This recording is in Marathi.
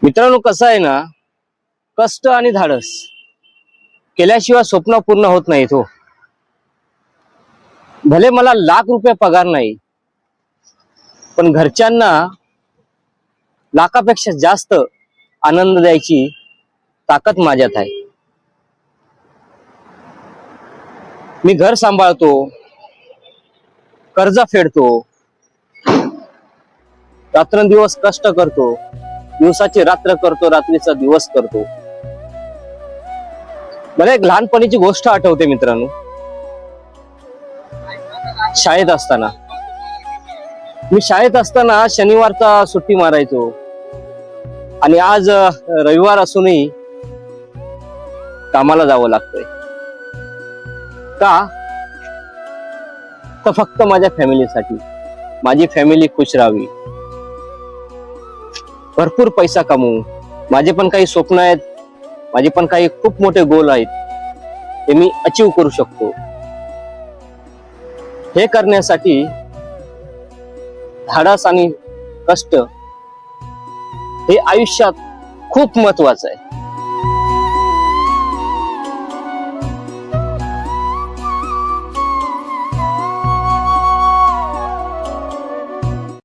मित्रांनो, कसं आहे ना, कष्ट आणि धाडस केल्याशिवाय स्वप्न पूर्ण होत नाहीत हो. भले मला लाख रुपये पगार नाही, पण घरच्यांना लाखापेक्षा जास्त आनंद द्यायची ताकद माझ्यात आहे. मी घर सांभाळतो, कर्ज फेडतो, रात्रंदिवस कष्ट करतो, दिवसाची रात्र करतो, रात्रीचा दिवस करतो. मला एक लहानपणीची गोष्ट आठवते मित्रांनो. शाळेत असताना शनिवारचा सुट्टी मारायचो आणि आज रविवार असूनही कामाला जावं लागतंय. का? तर फक्त माझ्या फॅमिलीसाठी. माझी फॅमिली खुश राहावी, भरपूर पैसा कमवू. माझे पण काही स्वप्न आहेत, माझे पण काही खूप मोठे गोल आहेत, ते मी अचीव करू शकतो. हे करण्यासाठी धाडस आणि कष्ट हे आयुष्यात खूप महत्वाचं आहे.